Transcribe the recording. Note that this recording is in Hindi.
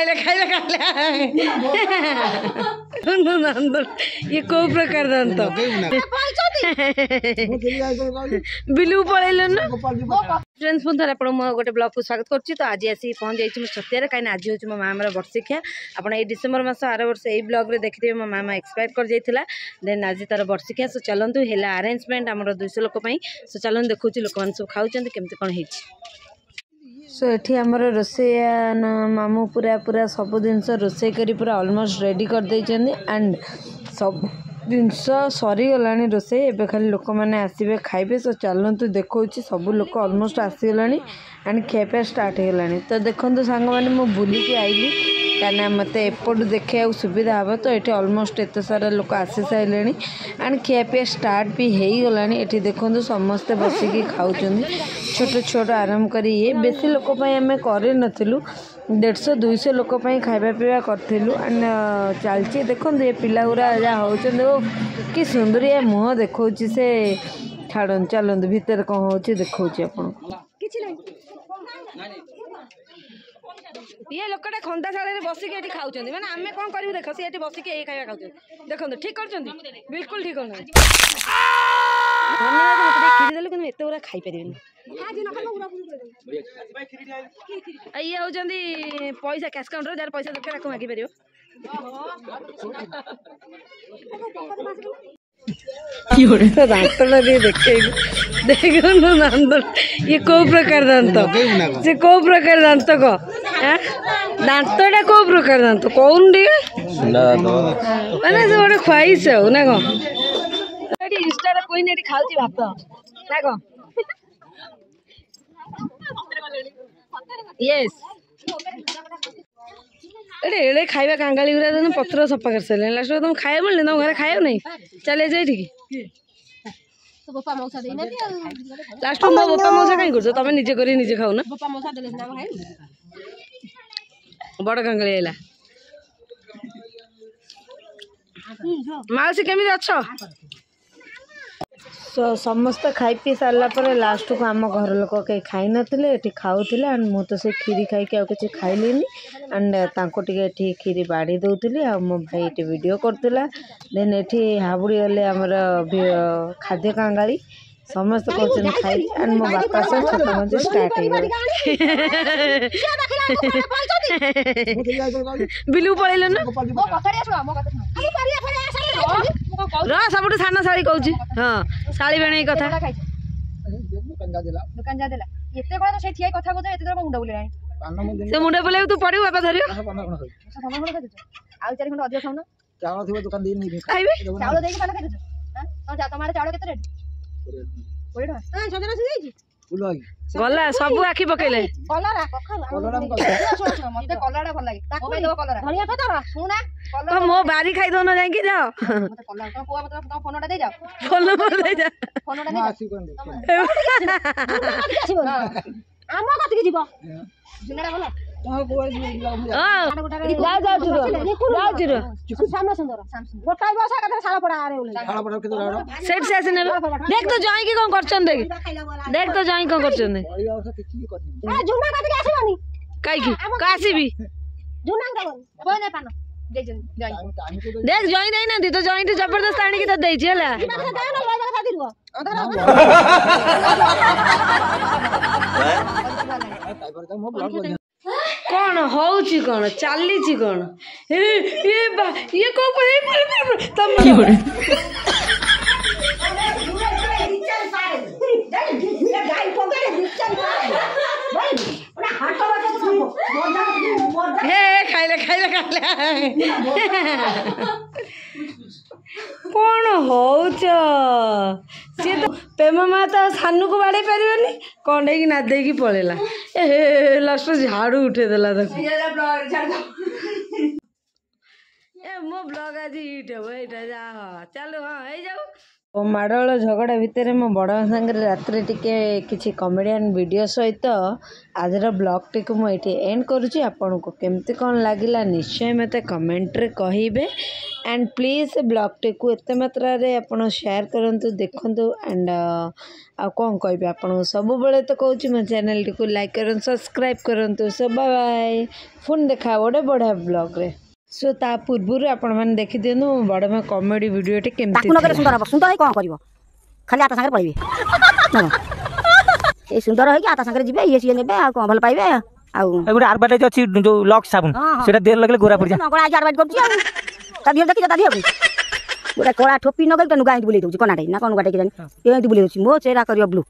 खाइले खाइले खाइले ये को प्रकार दांत बिलू पलैल ना फ्रेंड्स पुनः आप गोटे ब्लॉग को स्वागत करुच्ची। तो आज आसी पहुँच जाइए छतिया कहीं आज हूँ मो मामर वर्षिकिया आपड़ ये डिसेम्बर मास आर वर्ष यही ब्लॉग रे देखिए मो मामा एक्सपायर कर जाइए देन आज तार वर्षिकिया। सो चलतु है अरेंजमेंट आम 200 लोक सो चलते देखो लोक मैंने सब खाऊँ केमती कौन है। सो ये आमर रोसैया मामू पूरा पूरा सब जिनस रोसे करी पूरा ऑलमोस्ट रेडी कर देइछन्ती एंड सब जिनस सरीगला रोसे एबे खाली लोक मैंने आसबे खाइबे। सो चलतु देखो सब लोक ऑलमोस्ट आसीगला एंड खियापिया स्टार्ट होगा। तो देखो सांग मैंने मु बुलिकी आइली कहीं मत एपट देखा सुविधा हे तो ये ऑलमोस्ट एत सारा लोक आसी सारे एंड खियापिया स्टार्ट भी हो गला। ये देखो समस्ते बसिकी खाऊँ छोट छोट आराम कर बेसी लोक आम कर 150-200 लोक खाଇବା पीवा करूँ एंड चलती देखो ये पिला गुरा जहाँ होती कि सुंदर ये मुँह देखा से छाड़ चलते भितर कौन हो देखा ये लोकटा खंदा शाला बसिक ये खाऊँ मैंने आम कौन करूँ देख सी बसिक यही खाଇବା खाऊँ देखो ठीक कर बिल्कुल ठीक कर खीरी देलु कि एत गुरा खाई पारे ये होती पैसा कैश काउंटर जार पैसा दरकार मागी पार दांत देख ये कौ प्रकार दांत से कौ प्रकार दांत कह दांतटा कौ प्रकार दांत कौन मैंने से गोटे खुआईस ना कौन इंस्टा कोई नहीं खाऊँ भात ना कौन यस एड़े खाଇବା कांगाली गुरा तुम पत्र सफा कर सारे लास्ट तुम खाया मिलने तुम घर खाया नहीं चले जाए लास्ट मो बापा मौसा कहीं कर तुम निजे कर निजे खाऊ ना बड़ कांगाली आइला माउसी केमी अच्छ। सो समस्त खाई पी सारा पर लास्ट को आम घर लोक कहीं खाई नथिले एठी खाऊथिले एंड मु तो से खीरी खाई के किसी खाइलिनी एंड तांको टिके एठी खीरी बाड़ी दउथिली आ मो भाई एठी वीडियो करथिला देन एठी हाबुड़ी गले हमर खाद्य कांगाली समस्त कोचन खाई एंड मो बापा से छोटा मजे स्टार्ट हो बिलू पलैल ना सब सान शाड़ी कहूँ हाँ शाड़ी बेणे कथा से मुंड बुले तू पड़ू बापा धर गला सब आखि पकेले मो बारी खाई दो ना जाएंगे जाओ देख तो जाई की कौन करछन देख तो जाई कौन करछन काई की कासीबी देख जॉइन नहीं ना तो जॉइन जबरदस्त आने की तो दे छला कौन होउची कौन चाली ची कौन ये को तम खाइले खाइले खाइले कौन होउच सी तो प्रेम माँ तो सानू को बाड़े पारे कौन है ना दे की पड़ेला ए लास्ट झाड़ू उठेदेला मो ब्लॉग आज हिट हे जा चलो हाँ जाऊ माड़ोल झगड़ा भितर मो बड़ सांगे रात टिके किसी कमेडियन वीडियो सहित आज ब्लॉग टी को मुझे एंड करुच्ची। आपन को केमती कौन लगिला निश्चय मत कमेंट रे कहिबे एंड प्लीज ब्लॉग टे को एत मात्रा रे आपण शेयर करंतु देखंतु एंड आ कौन कहबे आपण सब बेले तो कहूँ मो चैनल टी को लाइक करन सब्सक्राइब करंतु सो बाय बाय फोन देखा गोटे बढ़िया ब्लॉग रे सो ता पूर्व आपण मैंने देखी दिनु बड़ में कॉमेडी वीडियो टे केमती सुंदर सुंदर है कौन करिवो खाली आता संगे पळिबे ए सुंदर है कि आता संगे जिबे ये सी नेबे आ कोन भल पाइबे आ गोटे एडवर्टाइज अछि जो लक्स साबुन सेटा देर लगले गोरा पड़ जा कोन आज एडवर्टाइज करछि आ ता दियो देखि ता दियो गोटे कोला ठोपी न गल त नुगा बुले दउछि कोनाटे ना कोन गाटे कि जानि ए बुले दउछि मो चेहरा करियो ब्लू